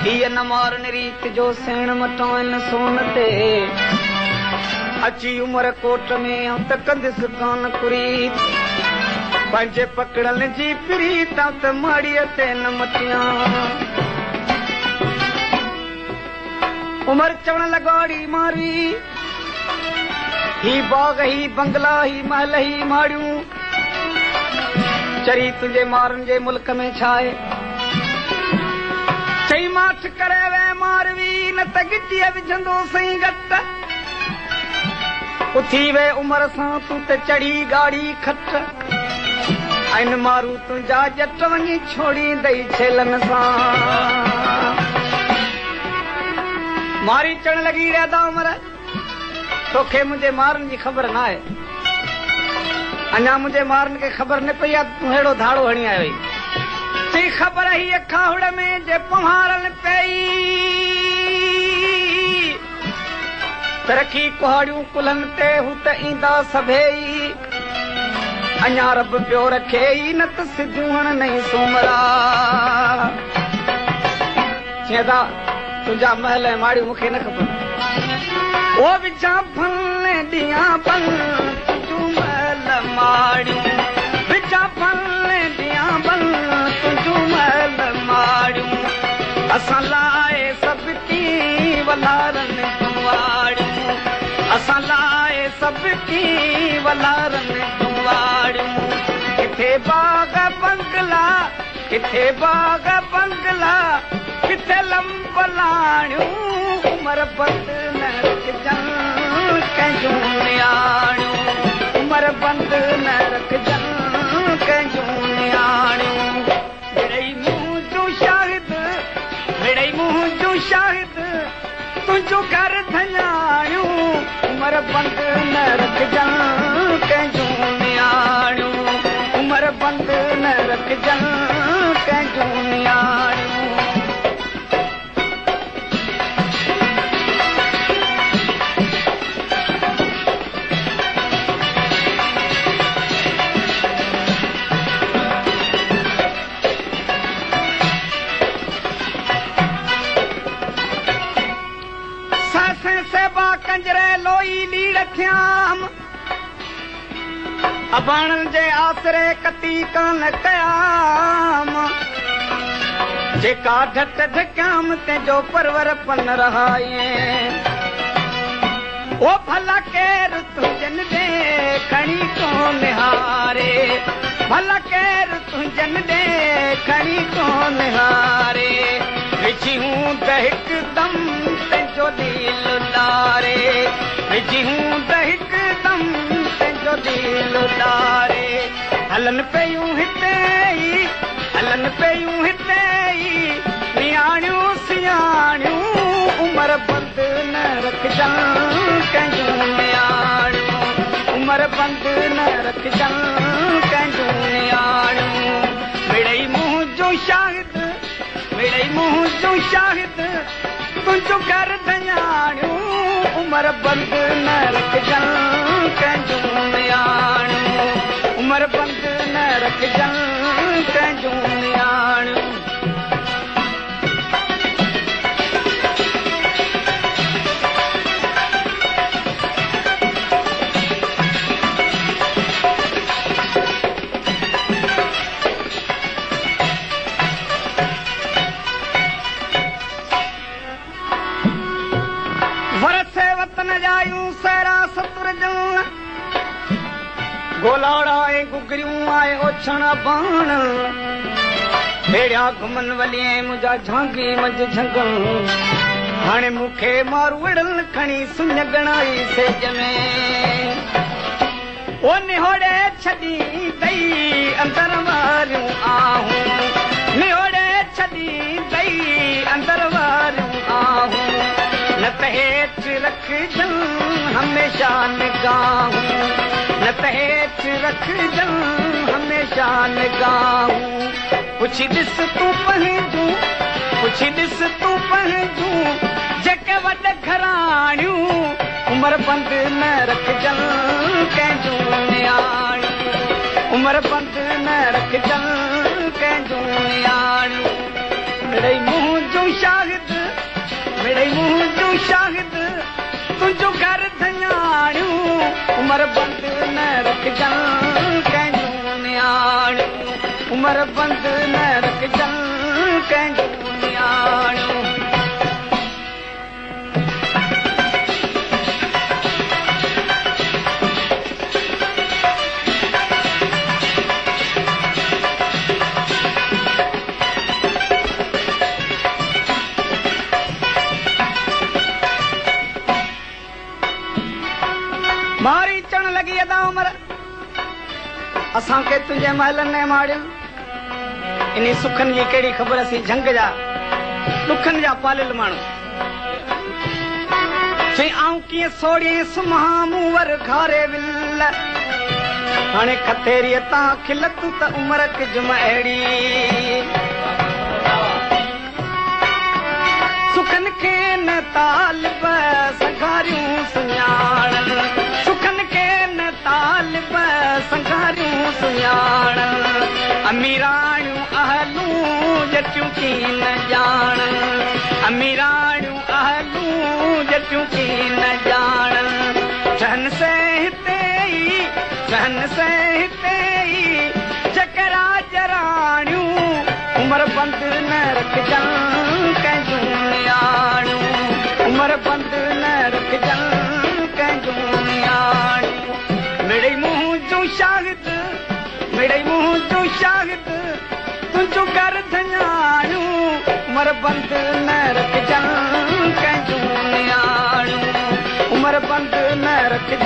हीअ न मारन रीत जो सेण मटाइन सोन ते अची उमर कोट में त कंदसि कान कुरीत पंहिंजे पकड़न जी प्रीत त माड़ीअ ते न मटियां उमर चवण लॻाड़ी मारी ही बाग ही बंगला ही महल ही माड़ियूं चरी तुंहिंजे मारन जे मुल्क में छाए चई माठ करे वे मारवी न त गिटीअ विझंदो सही घट उथी वे उमर सां तूं त चढ़ी गाड़ी खट ऐं मारू तुंहिंजा जट वञी छोड़ी दई छेलन सां मारी चढ़ लॻी रहंदा उमर तोखे मुंहिंजे मारन जी ख़बर न आहे अञा मुंहिंजे मारन खे ख़बर न पई आहे तूं अहिड़ो धाड़ो हणी आयो चई ख़बर हीअ खाहुड़ में जे पहाड़न पई तरक़ी कुहाड़ियूं कुलनि ते हू त ईंदा सभेई अञा रब पियो रखे ई न त सिधियूं हण नहीं सोमरा चेदा तुंहिंजा महल ऐं माड़ियूं मूंखे न खपनि ओ विझा फल ॾियां फल तुंहिंजूं महल माड़ियूं विझा फल ॾियां फल तुंहिंजूं महल माड़ियूं असां लाइ सभु की वलारन वाड़ियूं असां लाइ सभु की वलारन वाड़ियूं किथे बाग बंगला किथे बाग बंगला किथे लंब लाणियूं उमर बंद न रखजन कंहिंजूं नियाणियूं उमर बंद न रखजन कंहिंजूं नियाणियूं मिड़ई मुंहुं जूं शाहिद मिड़ई मुंहुं जूं शाहिद तुंहिंजो घर धञाणियूं उमर बंद न रखजन कंहिंजूं नियाणियूं उमर बंद न रखजन कंहिंजूं नियाणियूं कंजरे लोई लीड़ थियाम अबाणन जे आसरे कती कान कयाम जेका ढट ढक्याम तेजो परवर पन रहाए ओ भला केर तुंहिंजन दे खणी कोन हारे भला केर तुंहिंजन दे खणी कोन हारे विझी हूं त हिकदम तेजो दिल लारे विझी हूं त हिकदम तेजो दिल लारे हलन पयूं हिते ई हलन पयूं हिते ई नियाणियूं सियाणियूं उमर बंद न रखजन कंहिंजूं नियाणियूं उमर बंद न रखजन कंहिंजूं नियाणियूं मिड़ई मुंहुं जो शाहिद मिड़ई मुंहुं जो शाहिद तुंहिंजो घर धञाणियूं उमर बंद न रखजन कंहिंजूं नियाणियूं उमर बंद न रखजन कंहिंजूं नियाणियूं गोलाड़ा ऐं गुगरियूं आए ओछण बाण भेड़िया घुमन वलिए मुंहिंजा झांगी मंझ झंगल हाणे मूंखे मारू विड़ल खणी सुञगण आई सेज में ओ निहोड़े छॾी दई अंदर वारियूं आहूं निहोड़े छॾी दई अंदर वारियूं आहूं न त हेठि रखजन हमेशा निगाहूं न त हेठि रखजन हमेशा निगाहूं पुछी ॾिस तूं पंहिंजूं पुछी ॾिस तूं पंहिंजूं जेके वॾ घराणियूं उमर बंद न रखजन कंहिंजूं नियाणियूं उमर बंद न रखजन कंहिंजूं नियाणियूं मिड़ई मुंहुं जूं शाहिद रखजन कंहिंजूं नियाणियूं उमर बंद न रखजन कंहिंजूं नियाणियूं मारी चढ़ लगी अदा उमर असांखे तुंहिंजे महल ने मारियो इन सुखनि जी कहिड़ी ख़बर असीं झंग जा ॾुखनि जा पालियल माण्हू चई आऊं कीअं सोड़ियईं सुम्हां मूं वर घारे विल हाणे खतेरीअ तां खिलतूं त उमर किजम अहिड़ी सुखनि खे न तालिब संघारियूं सुञाणनि सुखनि खे न तालिब संघारियूं सुञाणनि अमीराणियूं अहलूं जटियूं की न ॼाणनि अमीराणियूं अहलूं जटियूं की न ॼाणनि चहन से हिते ई चकरा जराणियूं उमर बंद न रखजन कंहिंजूं नियाणियूं उमर बंद न रखजन कंहिंजूं नियाणियूं मिड़ई मुंहुं जूं शाहिद मिड़ई मुंहुं जूं शाहिद तुंहिंजूं कर धञाणियूं उमर बंद न रखजन कंहिंजूं नियाणियूं उमर बंद न रखजन